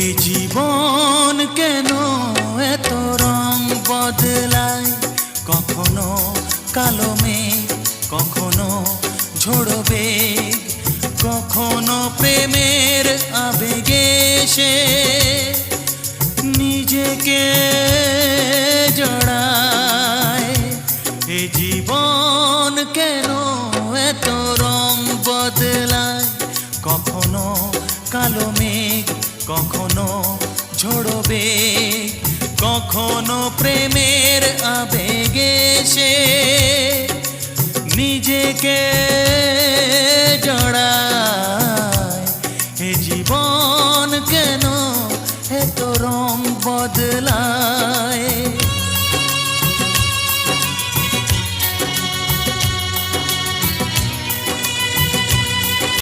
এ জীবন কেন এত রং বদলায়, কখনো কালো মেঘ, কখনো ঝোড়ো বেগ, কখনো প্রেমের আবেগে সে নিজেকে জড়ায়। এ জীবন কেন এত রং বদলায়, কখনো কালো মেঘ, কখনো ঝোড়ো বেগ, কখনো প্রেমের আবেগে সে নিজেকে জড়ায়।